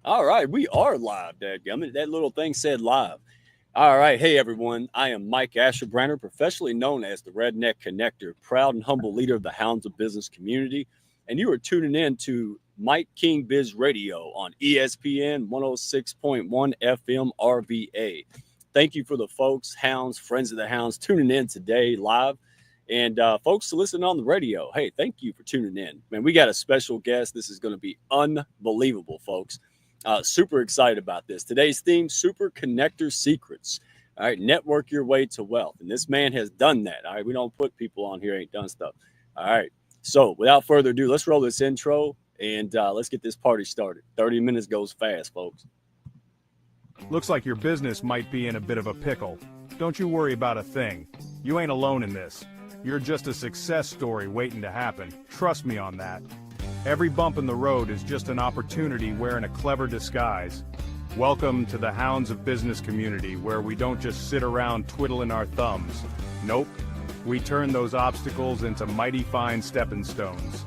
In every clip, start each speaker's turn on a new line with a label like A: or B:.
A: All right, we are live, dadgummit. That little thing said live. All right, hey everyone. I am Mike Asherbranner, professionally known as the Redneck Connector, proud and humble leader of the Hounds of Business community, and you are tuning in to Mike King Biz Radio on ESPN 106.1 FM RVA. Thank you for the folks, Hounds, friends of the Hounds, tuning in today live. And folks to listen on the radio, hey, thank you for tuning in. Man, we got a special guest. This is going to be unbelievable, folks. Super excited about this. Today's theme, Super Connector Secrets. All right, network your way to wealth. And this man has done that. All right, we don't put people on here ain't done stuff. All right, so without further ado, let's roll this intro and let's get this party started. 30 minutes goes fast, folks.
B: Looks like your business might be in a bit of a pickle. Don't you worry about a thing. You ain't alone in this. You're just a success story waiting to happen. Trust me on that. Every bump in the road is just an opportunity wearing a clever disguise. Welcome to the Hounds of Business community, where we don't just sit around twiddling our thumbs. Nope. We turn those obstacles into mighty fine stepping stones.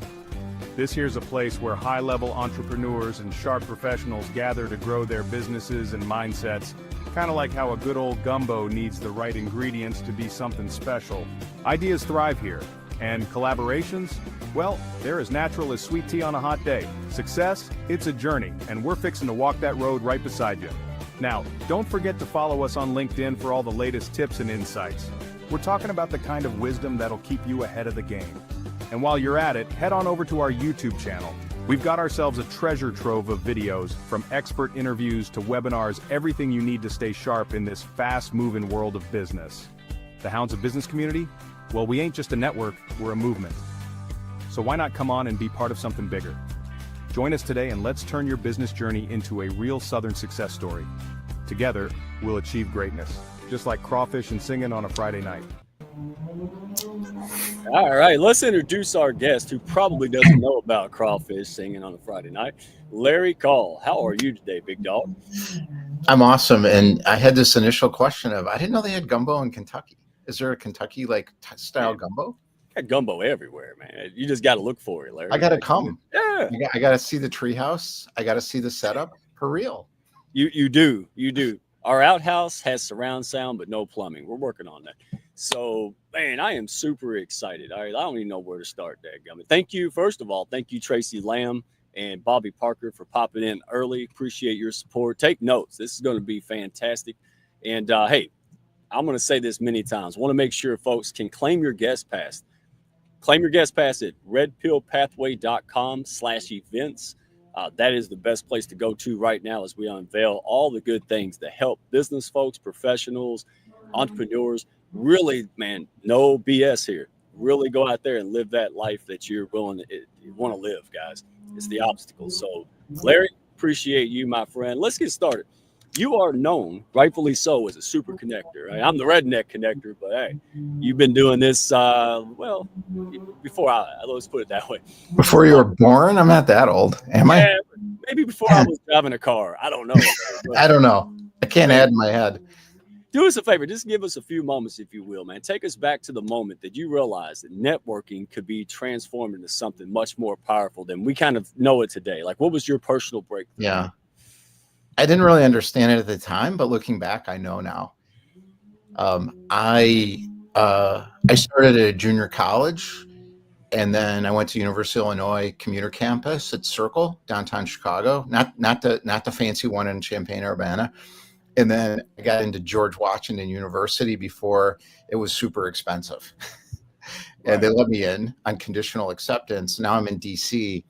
B: This here's a place where high-level entrepreneurs and sharp professionals gather to grow their businesses and mindsets, kind of like how a good old gumbo needs the right ingredients to be something special. Ideas thrive here, and collaborations, well, they're as natural as sweet tea on a hot day. Success, it's a journey, and we're fixing to walk that road right beside you. Now, don't forget to follow us on LinkedIn for all the latest tips and insights. We're talking about the kind of wisdom that'll keep you ahead of the game. And while you're at it, head on over to our YouTube channel. We've got ourselves a treasure trove of videos, from expert interviews to webinars, everything you need to stay sharp in this fast-moving world of business. The Hounds of Business community? Well, we ain't just a network, we're a movement. So why not come on and be part of something bigger? Join us today and let's turn your business journey into a real Southern success story. Together, we'll achieve greatness, just like crawfish and singing on a Friday night.
A: All right, let's introduce our guest who probably doesn't know about crawfish singing on a Friday night. Larry Kaul, how are you today, big dog?
C: I'm awesome. And I had this initial question of, I didn't know they had gumbo in Kentucky. Is there a Kentucky style gumbo?
A: Got gumbo everywhere, man. You just got to look for it, Larry.
C: I got to come.
A: Yeah.
C: I got to see the treehouse. I got to see the setup for real.
A: You do. Our outhouse has surround sound, but no plumbing. We're working on that. So, man, I am super excited. All right, I don't even know where to start, dadgummit. Thank you, first of all. Thank you, Tracy Lamb and Bobby Parker, for popping in early. Appreciate your support. Take notes. This is going to be fantastic. And, hey, I'm going to say this many times. Want to make sure folks can claim your guest pass. Claim your guest pass at redpillpathway.com/events. That is the best place to go to right now as we unveil all the good things that help business folks, professionals, entrepreneurs. Really, man, no BS here. Really go out there and live that life that you're willing to, you want to live, guys. It's the obstacles. So, Larry, appreciate you, my friend. Let's get started. You are known, rightfully so, as a super connector. Right? I'm the redneck connector, but hey, you've been doing this, before let's put it that way.
C: Before you were born? I'm not that old, am I?
A: Yeah, maybe before I was driving a car. I don't know.
C: I don't know. I can't add in my head.
A: Do us a favor. Just give us a few moments, if you will, man. Take us back to the moment that you realized that networking could be transformed into something much more powerful than we kind of know it today. Like, what was your personal breakthrough?
C: Yeah. I didn't really understand it at the time, but looking back, I know now. I started at a junior college, and then I went to University of Illinois commuter campus at Circle, downtown Chicago, not the fancy one in Champaign-Urbana. And then I got into George Washington University before it was super expensive. And they let me in on conditional acceptance. Now I'm in DC.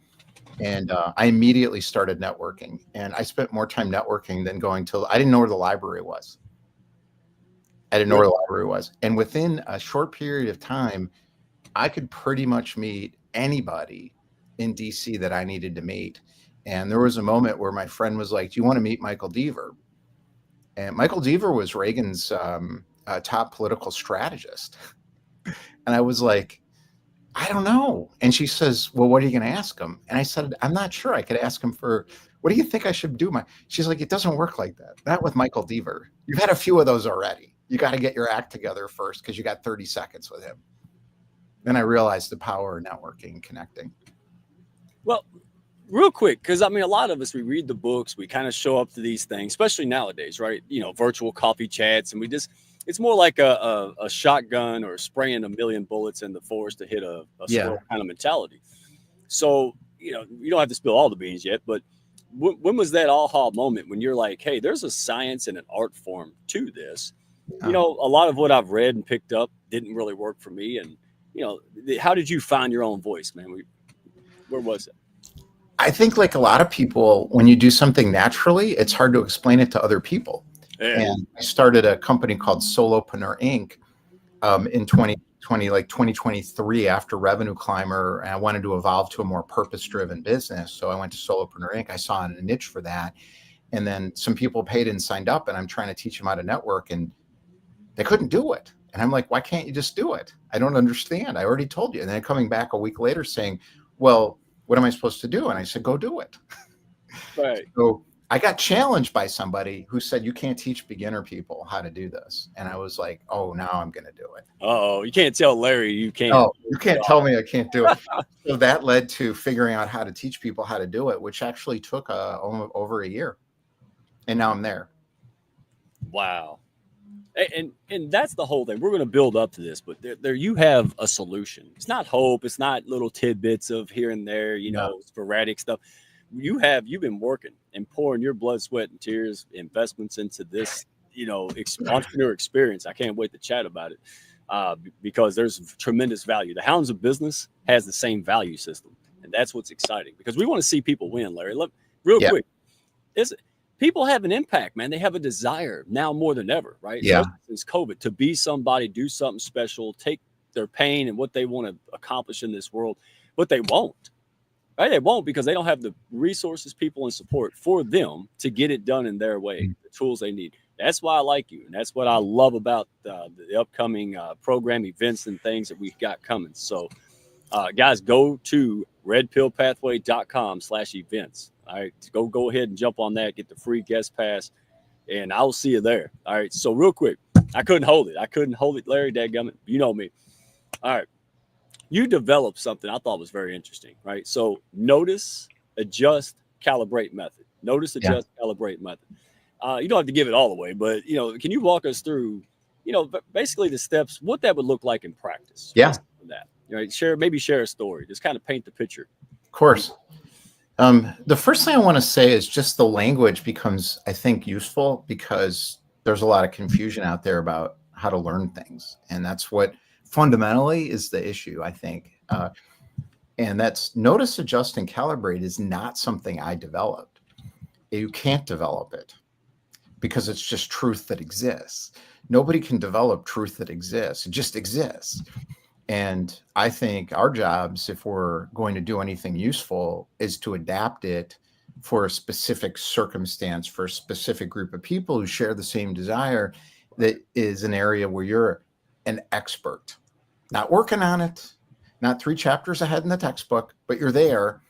C: And I immediately started networking, and I spent more time networking than going to, I didn't know where the library was. And within a short period of time, I could pretty much meet anybody in DC that I needed to meet. And there was a moment where my friend was like, do you want to meet Michael Deaver? And Michael Deaver was Reagan's top political strategist. And I was like, I don't know. And she says, well, what are you going to ask him? And I said, I'm not sure. I could ask him for, what do you think I should do? She's like, it doesn't work like that. Not with Michael Deaver. You've had a few of those already. You got to get your act together first because you got 30 seconds with him. Then I realized the power of networking and connecting.
A: Well, real quick, because I mean, a lot of us, we read the books, we kind of show up to these things, especially nowadays, right? Virtual coffee chats, and it's more like a shotgun or spraying a million bullets in the forest to hit a
C: Yeah.
A: squirrel kind of mentality. So, you don't have to spill all the beans yet, but when was that aha moment when you're like, hey, there's a science and an art form to this? A lot of what I've read and picked up didn't really work for me. And, how did you find your own voice, man? Where was it?
C: I think like a lot of people, when you do something naturally, it's hard to explain it to other people.
A: Yeah.
C: And I started a company called Solopreneur Inc. In 2020, like 2023, after Revenue Climber, and I wanted to evolve to a more purpose-driven business. So I went to Solopreneur Inc. I saw a niche for that. And then some people paid and signed up, and I'm trying to teach them how to network, and they couldn't do it. And I'm like, why can't you just do it? I don't understand. I already told you. And then coming back a week later saying, well, what am I supposed to do? And I said, go do it.
A: Right.
C: So I got challenged by somebody who said, you can't teach beginner people how to do this. And I was like, oh, now I'm going to do it.
A: Oh, you can't tell Larry you can't.
C: Oh, you can't tell me I can't do it. So that led to figuring out how to teach people how to do it, which actually took over a year. And now I'm there.
A: Wow. And that's the whole thing. We're going to build up to this, but there you have a solution. It's not hope. It's not little tidbits of here and there, sporadic stuff. You've been working and pouring your blood, sweat, and tears, investments into this, entrepreneur experience. I can't wait to chat about it because there's tremendous value. The Hounds of Business has the same value system, and that's what's exciting because we want to see people win, Larry. Real quick, people have an impact, man. They have a desire now more than ever, right?
C: Yeah.
A: Since COVID, to be somebody, do something special, take their pain and what they want to accomplish in this world, but they won't. Right? They won't because they don't have the resources, people, and support for them to get it done in their way, the tools they need. That's why I like you. And that's what I love about the upcoming program events and things that we've got coming. So, guys, go to redpillpathway.com/events. All right. Go ahead and jump on that. Get the free guest pass. And I'll see you there. All right. So real quick, I couldn't hold it, Larry. Dadgummit. You know me. All right. You developed something I thought was very interesting, right? So notice, adjust, calibrate method. Notice, adjust, calibrate method. You don't have to give it all away, but, can you walk us through, basically the steps, what that would look like in practice?
C: Yeah.
A: That, right? Share a story. Just kind of paint the picture.
C: Of course. The first thing I want to say is just the language becomes, I think, useful because there's a lot of confusion out there about how to learn things. And that's what fundamentally is the issue, I think. And that's notice, adjust, and calibrate is not something I developed. You can't develop it because it's just truth that exists. Nobody can develop truth that exists. It just exists. And I think our jobs, if we're going to do anything useful, is to adapt it for a specific circumstance, for a specific group of people who share the same desire. That is an area where you're an expert, not working on it, not 3 chapters ahead in the textbook, but you're there.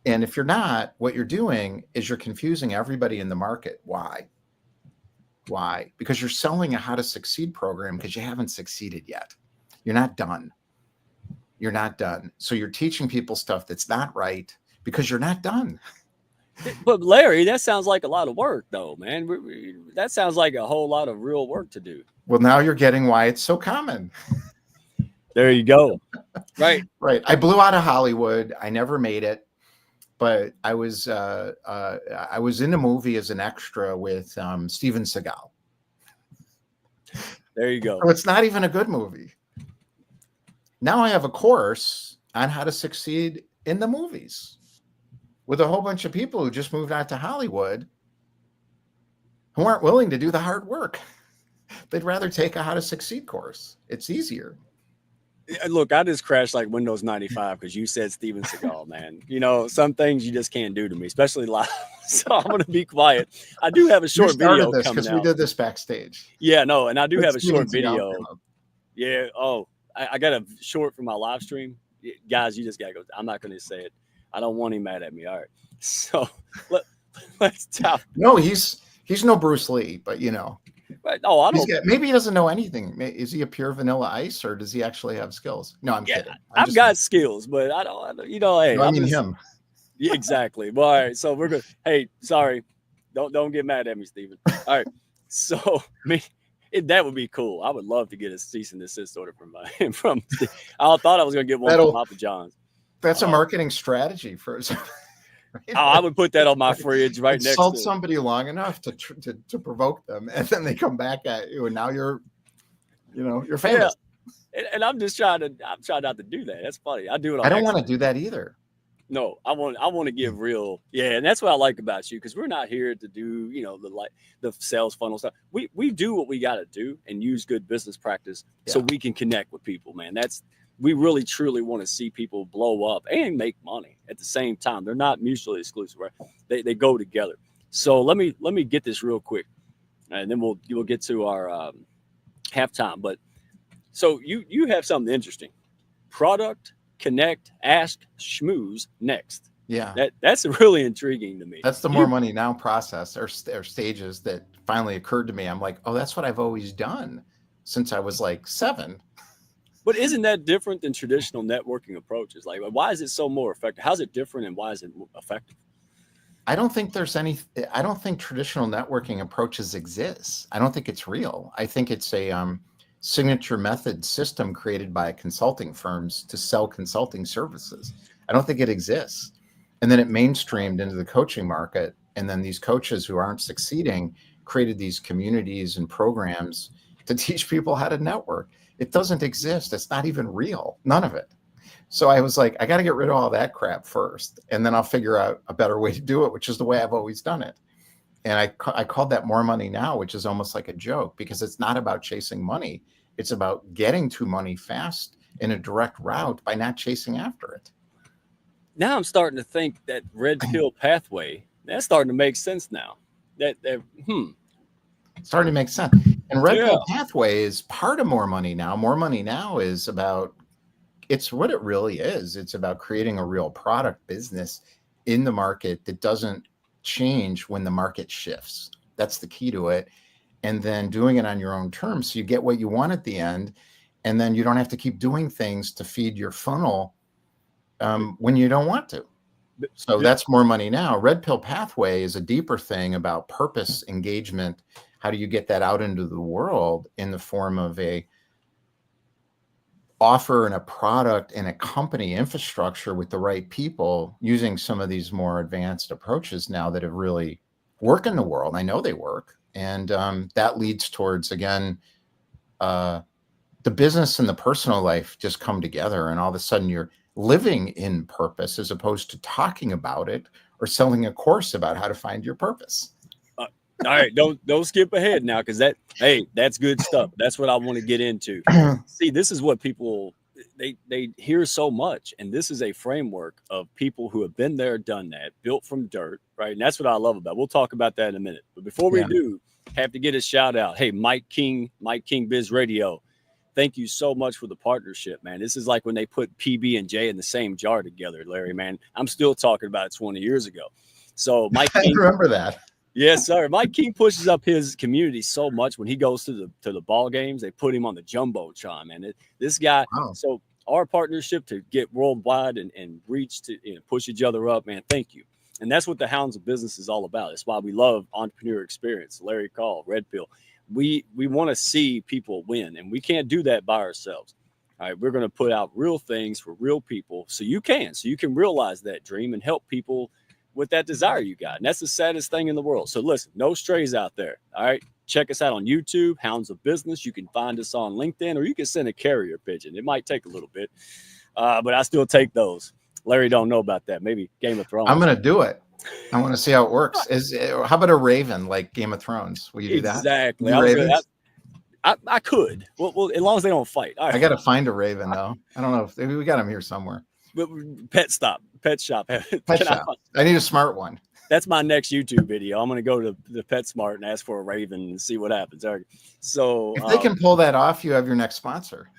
C: And if you're not, what you're doing is you're confusing everybody in the market. Why? Because you're selling a how to succeed program because you haven't succeeded yet. You're not done. So you're teaching people stuff that's not right because you're not done.
A: But Larry, that sounds like a lot of work though, man. That sounds like a whole lot of real work to do.
C: Well, now you're getting why it's so common.
A: There you go. Right.
C: Right. I blew out of Hollywood. I never made it, but I was in a movie as an extra with Steven Seagal.
A: There you go.
C: So it's not even a good movie. Now I have a course on how to succeed in the movies with a whole bunch of people who just moved out to Hollywood who aren't willing to do the hard work. They'd rather take a how to succeed course. It's easier.
A: Look, I just crashed like Windows 95 because you said Steven Seagal, man. Some things you just can't do to me, especially live. So I'm going to be quiet. I do have a short video coming out.
C: Because we did this backstage.
A: Yeah, no, and I do have a short video. Yeah. Oh, I got a short for my live stream. Guys, you just got to go. I'm not going to say it. I don't want him mad at me. All right. So let's talk.
C: No, he's no Bruce Lee, but
A: Right. Oh, I don't.
C: Maybe he doesn't know anything. Is he a pure vanilla ice, or does he actually have skills? No, I'm kidding.
A: I've got skills, but I don't. Hey,
C: no, I mean him.
A: Yeah, exactly. Well, all right. So we're good. Hey, sorry. Don't get mad at me, Steven. All right. So that would be cool. I would love to get a cease and desist order from from Steve. I thought I was gonna get one from Papa John's.
C: That's a marketing strategy for
A: I would put that on my fridge right next to
C: insult somebody long enough to provoke them, and then they come back at you, and now you're famous.
A: Yeah. And I'm trying not to do that. That's funny. I do it.
C: I don't want to do that either.
A: No, I want to give real, and that's what I like about you, because we're not here to do, the sales funnel stuff. We do what we got to do and use good business practice so we can connect with people, man. We really truly want to see people blow up and make money at the same time. They're not mutually exclusive, right? They go together. So let me get this real quick, and then we'll get to our halftime. But so you have something interesting. Product, connect, ask, schmooze next.
C: Yeah,
A: that's really intriguing to me.
C: That's the more money now process or stages that finally occurred to me. I'm like, oh, that's what I've always done since I was like 7.
A: But isn't that different than traditional networking approaches? Like, why is it so more effective? How's it different, and why is it effective?
C: I don't think traditional networking approaches exist. I don't think it's real. I think it's a signature method system created by consulting firms to sell consulting services. I don't think it exists. And then it mainstreamed into the coaching market. And then these coaches who aren't succeeding created these communities and programs to teach people how to network. It doesn't exist. It's not even real. None of it. So I was like, I got to get rid of all that crap first, and then I'll figure out a better way to do it, which is the way I've always done it. And I called that more money now, which is almost like a joke, because it's not about chasing money. It's about getting to money fast in a direct route by not chasing after it.
A: Now I'm starting to think that red pill pathway, that's starting to make sense now.
C: Starting to make sense. And red pill pathway is part of more money now. More money now is about, it's what it really is. It's about creating a real product business in the market that doesn't change when the market shifts. That's the key to it. And then doing it on your own terms, so you get what you want at the end. And then you don't have to keep doing things to feed your funnel when you don't want to. So that's more money now. Red pill pathway is a deeper thing about purpose, engagement. How do you get that out into the world in the form of a offer and a product and a company infrastructure with the right people, using some of these more advanced approaches now that have really worked in the world? I know they work. And that leads towards, again, the business and the personal life just come together, and all of a sudden you're living in purpose as opposed to talking about it or selling a course about how to find your purpose.
A: All right, don't skip ahead now, because that's good stuff. That's what I want to get into. See, this is what people they hear so much, and this is a framework of people who have been there, done that, built from dirt, right? And that's what I love about it. We'll talk about that in a minute. But before we do, have to get a shout out. Hey, Mike King Biz Radio. Thank you so much for the partnership, man. This is like when they put PB and J in the same jar together, Larry, man. I'm still talking about it 20 years ago. So Mike King,
C: I remember that.
A: Yes, sir. Mike King pushes up his community so much when he goes to the ball games. They put him on the jumbotron, man. This guy. Wow. So our partnership to get worldwide and reach to push each other up, man. Thank you. And that's what the Hounds of Business is all about. That's why we love Entrepreneur Experience, Larry Kaul, Red Pill. We want to see people win, and we can't do that by ourselves. All right, we're going to put out real things for real people, so you can realize that dream and help people with that desire you got. And that's the saddest thing in the world. So listen, no strays out there. All right, check us out on YouTube, Hounds of Business. You can find us on LinkedIn, or you can send a carrier pigeon. It might take a little bit, but I still take those. Larry don't know about that. Maybe Game of Thrones.
C: I'm going to do it. I want to see how it works. How about a raven like Game of Thrones? Will you do that?
A: Exactly. I could. Well, as long as they don't fight. All right.
C: I got to find a raven though. I don't know if we got them here somewhere.
A: Pet shop. Pet shop.
C: I need a smart one.
A: That's my next YouTube video. I'm going to go to the PetSmart and ask for a raven and see what happens. All right. So
C: if they can pull that off, you have your next sponsor.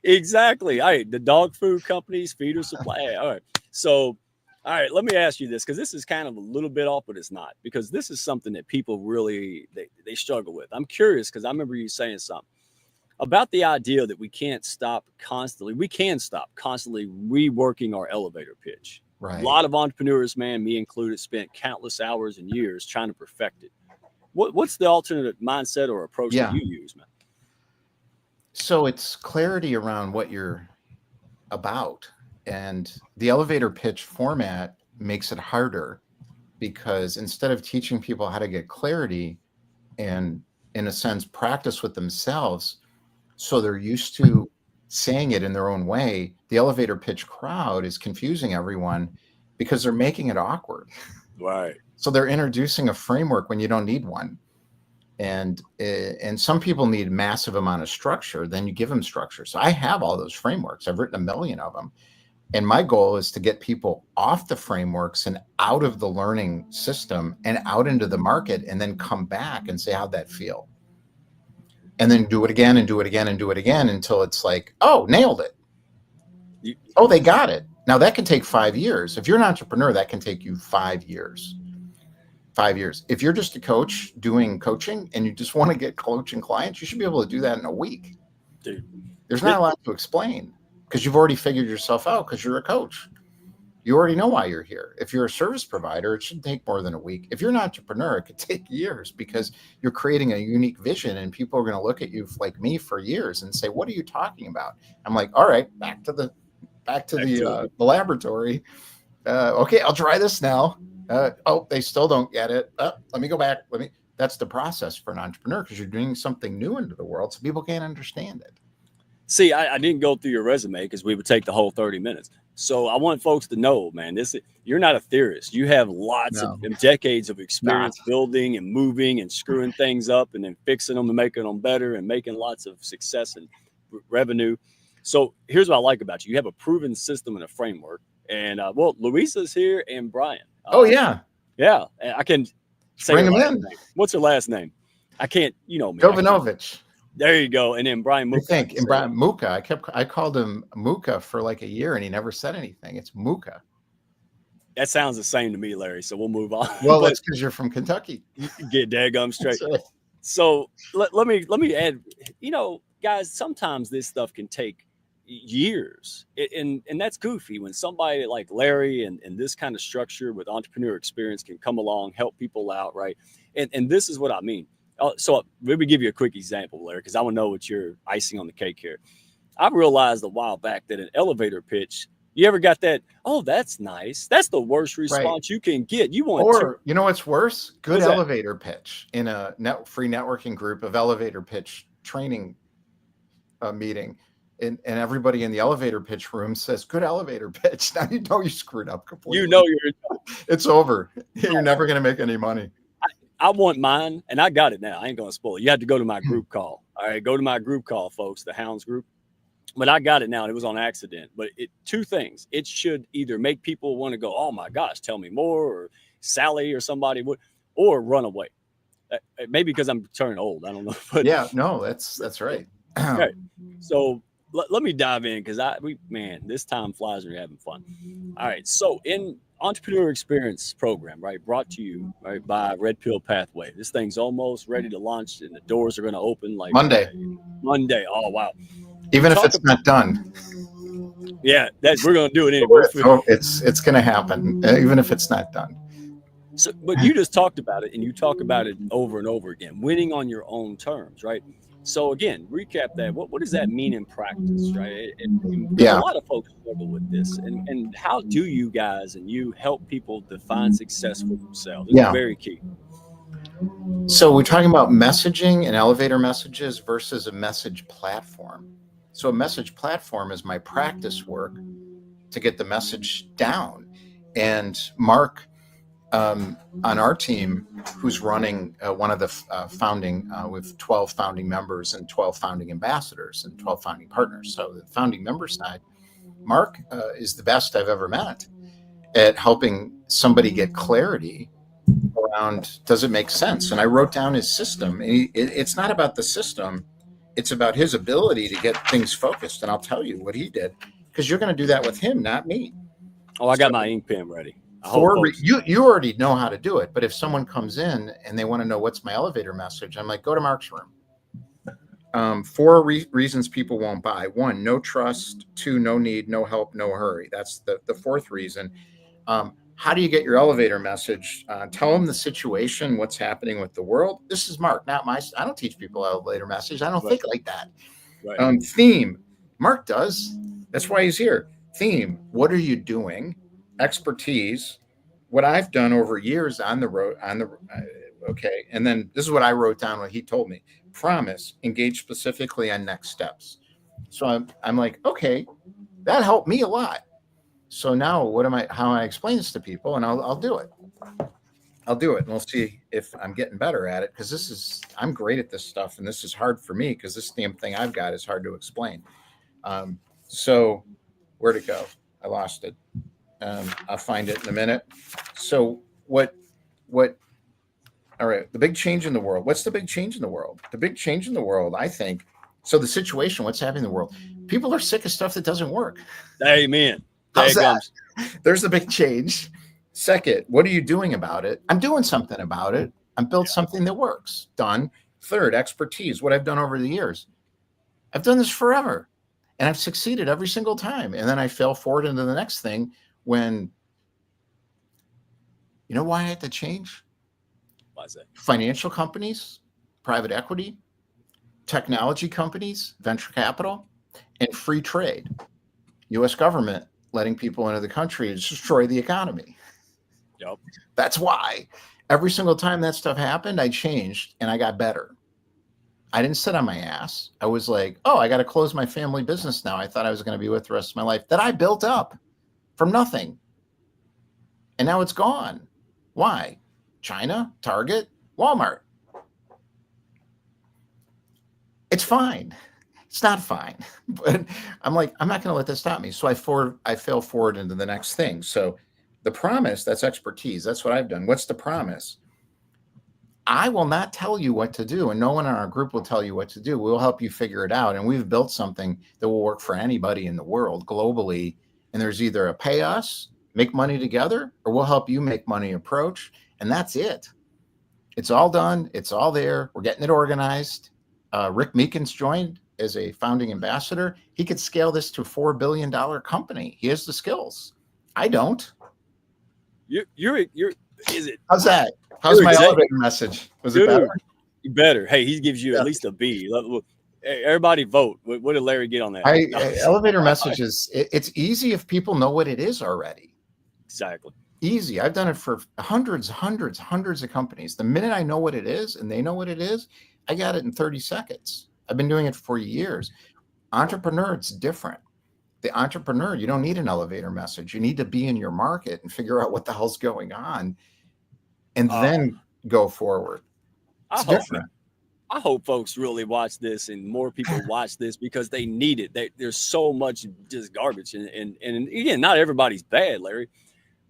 A: Exactly. All right. The dog food companies, feeder supply. All right. So, all right, let me ask you this, because this is kind of a little bit off, but it's not, because this is something that people really, they struggle with. I'm curious, because I remember you saying something about the idea that we can stop constantly reworking our elevator pitch. A
C: Right.
A: lot of entrepreneurs, man, me included, spent countless hours and years trying to perfect it. What's the alternate mindset or approach that
C: Yeah.
A: you use, man?
C: So it's clarity around what you're about. And the elevator pitch format makes it harder because instead of teaching people how to get clarity and, in a sense, practice with themselves, so they're used to saying it in their own way, the elevator pitch crowd is confusing everyone because they're making it awkward.
A: Right.
C: So they're introducing a framework when you don't need one. And some people need massive amount of structure, then you give them structure. So I have all those frameworks. I've written a million of them. And my goal is to get people off the frameworks and out of the learning system and out into the market, and then come back and say, how'd that feel? And then do it again and do it again and do it again until it's like, oh, nailed it. Oh, they got it. Now that can take 5 years. If you're an entrepreneur, that can take you 5 years. 5 years. If you're just a coach doing coaching and you just want to get coaching clients, you should be able to do that in a week.
A: Dude.
C: There's not a lot to explain because you've already figured yourself out because you're a coach. You already know why you're here. If you're a service provider, it shouldn't take more than a week. If you're an entrepreneur, it could take years because you're creating a unique vision and people are going to look at you like me for years and say, what are you talking about? I'm like, all right, back to the laboratory. Okay, I'll try this now. Oh, they still don't get it. Let me go back. That's the process for an entrepreneur because you're doing something new into the world, so people can't understand it.
A: See, I didn't go through your resume because we would take the whole 30 minutes. So I want folks to know, man, you're not a theorist. You have lots of decades of experience building and moving and screwing things up and then fixing them and making them better and making lots of success and revenue. So here's what I like about you. You have a proven system and a framework. And well, Louisa's here and Brian.
C: Oh, yeah.
A: Yeah. I can say
C: bring
A: her
C: them
A: last
C: in.
A: name. What's her last name? I can't, me.
C: Jovanovich.
A: There you go. And then Brian Muka.
C: I think. And Brian Muka. I called him Muka for like a year and he never said anything. It's Muka.
A: That sounds the same to me, Larry. So we'll move on.
C: Well, it's because you're from Kentucky.
A: Get daggum straight.
C: Right.
A: So let me add, guys, sometimes this stuff can take years. And that's goofy when somebody like Larry and this kind of structure with entrepreneur experience can come along, help people out, right? And this is what I mean. So let me give you a quick example, Larry, because I want to know what your icing on the cake here. I've realized a while back that an elevator pitch, you ever got that? Oh, that's nice. That's the worst response you can get. You know
C: what's worse? Good elevator pitch in a free networking group of elevator pitch training meeting. And everybody in the elevator pitch room says, good elevator pitch. Now you know you screwed up completely. It's over. You're never going to make any money.
A: I want mine, and I got it now. I ain't going to spoil it. You have to go to my group call. All right, go to my group call, folks, the Hounds group. But I got it now, and it was on accident. But two things. It should either make people want to go, oh, my gosh, tell me more, or Sally or somebody would, or run away. Maybe because I'm turning old. I don't know. But
C: yeah, no, that's right.
A: Okay. So let me dive in because this time flies when you're having fun. All right. So in Entrepreneur Experience program, right, brought to you right by Red Pill Pathway. This thing's almost ready to launch, and the doors are going to open like
C: Monday.
A: Oh wow!
C: Even if it's not done.
A: Yeah, we're going to do it anyway.
C: It's going to happen, even if it's not done.
A: So, but you just talked about it, and you talk about it over and over again. Winning on your own terms, right? So again, recap that. What does that mean in practice, right? A lot of folks struggle with this. And how do you guys and you help people define success for themselves? It's very key.
C: So we're talking about messaging and elevator messages versus a message platform. So a message platform is my practice work to get the message down. And Mark, on our team, who's running one of the founding with 12 founding members and 12 founding ambassadors and 12 founding partners. So the founding member side, Mark is the best I've ever met at helping somebody get clarity around, does it make sense? And I wrote down his system. And it's not about the system. It's about his ability to get things focused. And I'll tell you what he did, because you're going to do that with him, not me.
A: Oh, I got my ink pen ready.
C: You already know how to do it, but if someone comes in and they want to know what's my elevator message, I'm like, go to Mark's room. 4 reasons people won't buy. 1, no trust. 2, no need, no help, no hurry. That's the 4th reason. How do you get your elevator message? Tell them the situation, what's happening with the world. This is Mark, not my. I don't teach people elevator message. I don't
A: Right.
C: think like that.
A: Right.
C: Theme. Mark does. That's why he's here. Theme. What are you doing? Expertise. What I've done over years on the road. Okay. And then this is what I wrote down. What he told me. Promise. Engage specifically on next steps. So I'm like, okay, that helped me a lot. So now how I explain this to people, and I'll do it. I'll do it, and we'll see if I'm getting better at it, because I'm great at this stuff, and this is hard for me because this damn thing I've got is hard to explain. So where'd it go? I lost it. I'll find it in a minute. So what, all right, the big change in the world. What's the big change in the world? The big change in the world, I think. So the situation, what's happening in the world? People are sick of stuff that doesn't work.
A: Amen.
C: How's that? There's the big change. Second, what are you doing about it? I'm doing something about it. I'm built something that works. Done. Third, expertise. What I've done over the years. I've done this forever, and I've succeeded every single time. And then I fell forward into the next thing when, you know why I had to change?
A: Why is that?
C: Financial companies, private equity, technology companies, venture capital, and free trade. U.S. government letting people into the country to destroy the economy.
A: Yep.
C: That's why every single time that stuff happened, I changed and I got better. I didn't sit on my ass. I was like, oh, I got to close my family business now. I thought I was going to be with the rest of my life that I built up from nothing. And now it's gone. Why? China, Target, Walmart. It's fine. It's not fine, but I'm like, I'm not going to let this stop me. So I fail forward into the next thing. So the promise, that's expertise. That's what I've done. What's the promise? I will not tell you what to do, and no one in our group will tell you what to do. We'll help you figure it out. And we've built something that will work for anybody in the world globally. And there's either a pay us, make money together, or we'll help you make money approach. And that's it. It's all done. It's all there. We're getting it organized. Rick Meekins joined as a founding ambassador. He could scale this to a $4 billion company. He has the skills. I don't.
A: You're is it?
C: How's that? How's my elevator message? Was it better?
A: Better. Hey, he gives you at least a B. Hey, everybody vote. What did Larry get on that?
C: Elevator messages. It's easy if people know what it is already.
A: Exactly.
C: Easy. I've done it for hundreds of companies. The minute I know what it is and they know what it is, I got it in 30 seconds. I've been doing it for years. Entrepreneur, it's different. The entrepreneur, you don't need an elevator message. You need to be in your market and figure out what the hell's going on and then go forward. It's different.
A: I hope folks really watch this and more people watch this because they need it. There's so much just garbage. And again, not everybody's bad, Larry,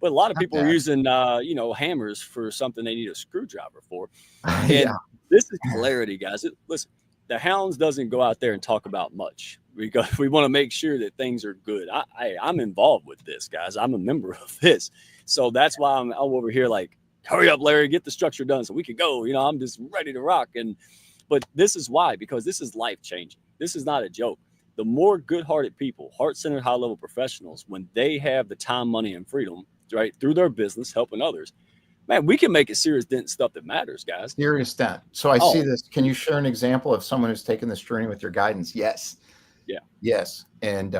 A: but a lot of people are using, hammers for something they need a screwdriver for. And this is clarity, guys. Listen, the Hounds doesn't go out there and talk about much because we want to make sure that things are good. I'm involved with this, guys. I'm a member of this. So that's why I'm over here like, hurry up, Larry, get the structure done so we can go. I'm just ready to rock. But this is why, because this is life changing. This is not a joke. The more good-hearted people, heart-centered, high-level professionals, when they have the time, money, and freedom, right, through their business, helping others, man, we can make a serious dent in stuff that matters, guys.
C: Serious dent. So I see this. Can you share an example of someone who's taken this journey with your guidance? Yes.
A: Yeah.
C: Yes. And,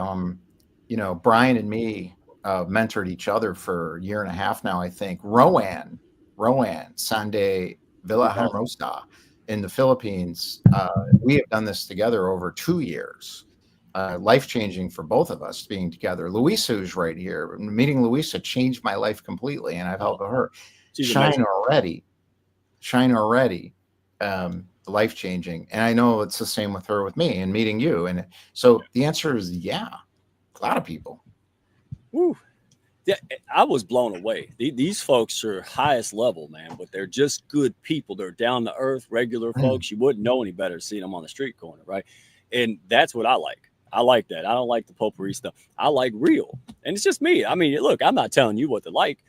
C: Brian and me mentored each other for a year and a half now, I think. Rowan Sande Villahermosa in the Philippines. We have done this together over 2 years. Life-changing for both of us being together. Louisa, who's right here. Meeting Louisa changed my life completely, and I've helped her. Shine already. Life-changing. And I know it's the same with her, with me, and meeting you. And so the answer is a lot of people.
A: Woo. Yeah, I was blown away. These folks are highest level, man, but they're just good people. They're down to earth, regular folks. You wouldn't know any better seeing them on the street corner, right? And that's what I like. I like that. I don't like the potpourri stuff. I like real. And it's just me. I mean, look, I'm not telling you what to like.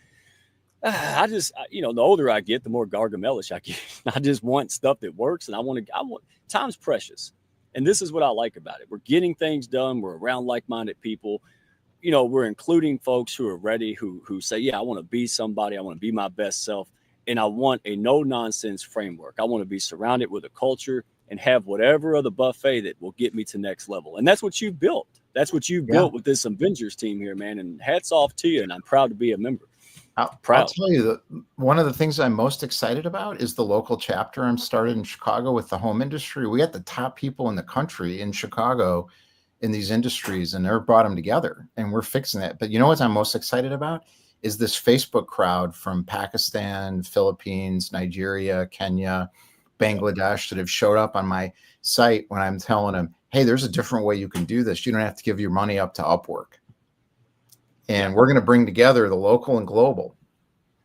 A: I just, the older I get, the more gargamelish I get. I just want stuff that works, and I want time's precious. And this is what I like about it. We're getting things done. We're around like-minded people. we're including folks who are ready, who say, yeah, I want to be somebody, I want to be my best self, and I want a no nonsense framework. I want to be surrounded with a culture and have whatever other buffet that will get me to next level. And that's what you've built. That's what you've built with this Avengers team here, man. And hats off to you. And I'm proud to be a member.
C: I'll tell you that one of the things I'm most excited about is the local chapter I'm started in Chicago with the home industry. We got the top people in the country in Chicago in these industries, and they're brought them together, and we're fixing that. But you know what I'm most excited about is this Facebook crowd from Pakistan, Philippines, Nigeria, Kenya, Bangladesh that have showed up on my site when I'm telling them, hey, there's a different way you can do this. You don't have to give your money up to Upwork. And we're going to bring together the local and global.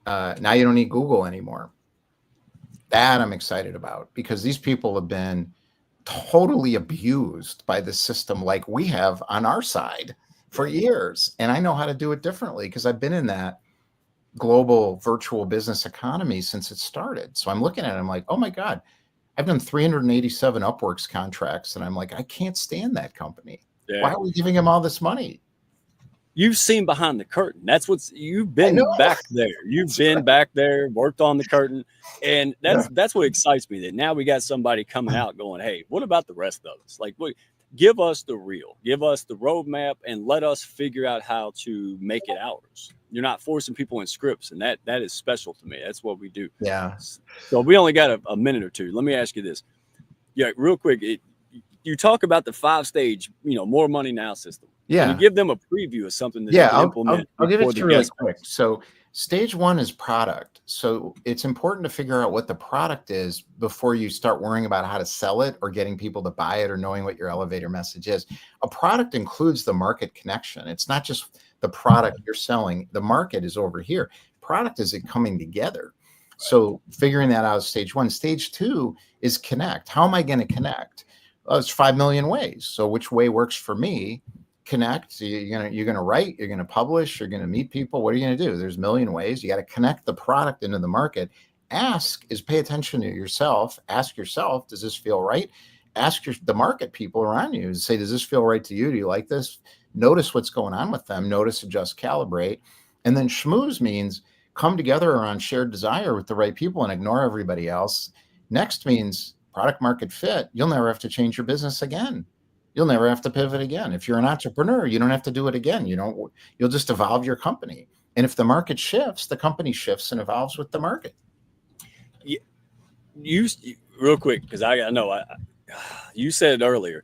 C: Now you don't need Google anymore. That I'm excited about, because these people have been totally abused by the system like we have on our side for years. And I know how to do it differently because I've been in that global virtual business economy since it started. So I'm looking at it, I'm like, oh my God, I've done 387 Upworks contracts. And I'm like, I can't stand that company. Yeah. Why are we giving them all this money?
A: You've seen behind the curtain. That's what's you've been back there. You've been back there, worked on the curtain. And that's what excites me, that now we got somebody coming out going, hey, what about the rest of us? Like, give us the real, give us the roadmap, and let us figure out how to make it ours. You're not forcing people in scripts, and that is special to me. That's what we do.
C: Yeah.
A: So we only got a minute or two. Let me ask you this. Yeah, real quick. You talk about the 5-stage, more money now system.
C: Yeah.
A: Can you give them a preview of something that you implement?
C: I'll give it to you really quick. So stage 1 is product. So it's important to figure out what the product is before you start worrying about how to sell it or getting people to buy it or knowing what your elevator message is. A product includes the market connection. It's not just the product you're selling. The market is over here. Product is it coming together. So figuring that out is stage 1. Stage 2 is connect. How am I going to connect? Well, it's 5 million ways. So which way works for me? Connect. You're gonna write, you're gonna publish, you're gonna meet people. What are you gonna do? There's a million ways. You got to connect the product into the market. Ask is pay attention to yourself. Ask yourself, does this feel right? Ask the market people around you and say, does this feel right to you? Do you like this? Notice what's going on with them. Notice, adjust, calibrate. And then schmooze means come together around shared desire with the right people and ignore everybody else. Next means product market fit. You'll never have to change your business again. You'll never have to pivot again. If you're an entrepreneur, you don't have to do it again. You'll just evolve your company. And if the market shifts, the company shifts and evolves with the market.
A: You real quick, because I know you said it earlier,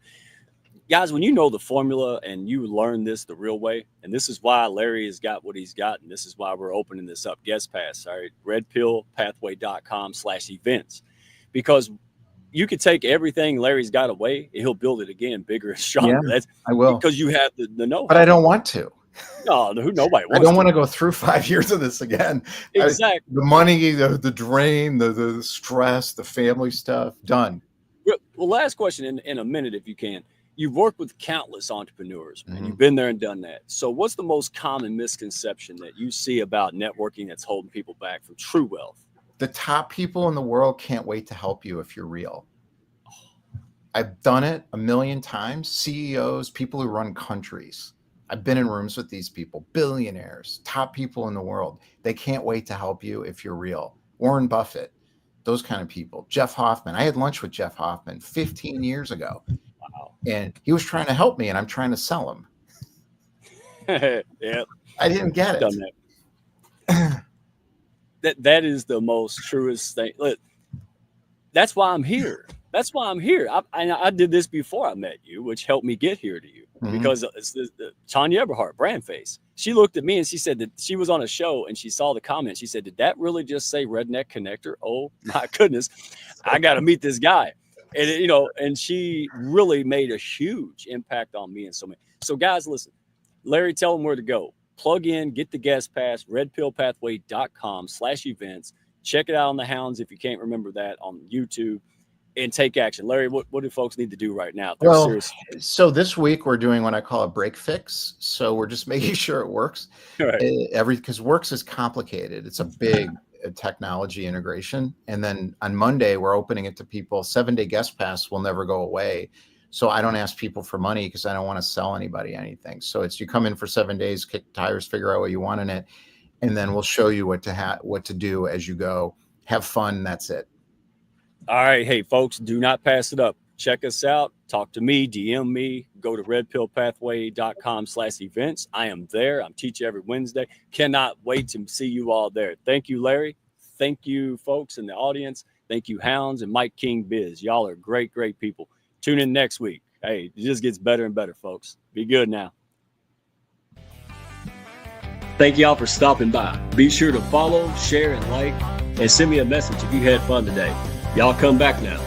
A: guys, when you know the formula and you learn this the real way, and this is why Larry has got what he's got, and this is why we're opening this up, guest pass, all right, redpillpathway.com/events, because you could take everything Larry's got away and he'll build it again, bigger and stronger.
C: Yeah, I will.
A: Because you have the know-how.
C: But I don't want to.
A: No, nobody wants to.
C: I don't want to go through 5 years of this again.
A: Exactly.
C: The money, the drain, the stress, the family stuff, done.
A: Well, last question in a minute, if you can. You've worked with countless entrepreneurs, and you've been there and done that. So what's the most common misconception that you see about networking that's holding people back from true wealth?
C: The top people in the world can't wait to help you if you're real. I've done it a million times. CEOs, people who run countries. I've been in rooms with these people, billionaires, top people in the world. They can't wait to help you if you're real. Warren Buffett, those kind of people. Jeff Hoffman. I had lunch with Jeff Hoffman 15 years ago. Wow. And he was trying to help me, and I'm trying to sell him.
A: Yeah.
C: I didn't get it.
A: That is the most truest thing. Look, that's why I'm here. That's why I'm here. I did this before I met you, which helped me get here to you, because it's Tanya Eberhardt, Brand Face. She looked at me and she said that she was on a show and she saw the comment. She said, did that really just say Redneck Connector? Oh my goodness. I got to meet this guy. And, and she really made a huge impact on me and so many. So guys, listen, Larry, tell them where to go. Plug in, get the guest pass, redpillpathway.com/events. Check it out on the Hounds if you can't remember that, on YouTube, and take action. Larry, what do folks need to do right now?
C: Well, so this week we're doing what I call a break fix. So we're just making sure it works. Right. Because Works is complicated. It's a big technology integration. And then on Monday, we're opening it to people. 7-day guest pass will never go away. So I don't ask people for money because I don't want to sell anybody anything. So it's, you come in for 7 days, kick tires, figure out what you want in it, and then we'll show you what to do as you go. Have fun. That's it.
A: All right. Hey, folks, do not pass it up. Check us out. Talk to me, DM me, go to redpillpathway.com/events. I am there. I'm teaching every Wednesday. Cannot wait to see you all there. Thank you, Larry. Thank you, folks in the audience. Thank you, Hounds and Mike King Biz. Y'all are great, great people. Tune in next week. Hey, it just gets better and better, folks. Be good now. Thank y'all for stopping by. Be sure to follow, share, and like, and send me a message if you had fun today. Y'all come back now.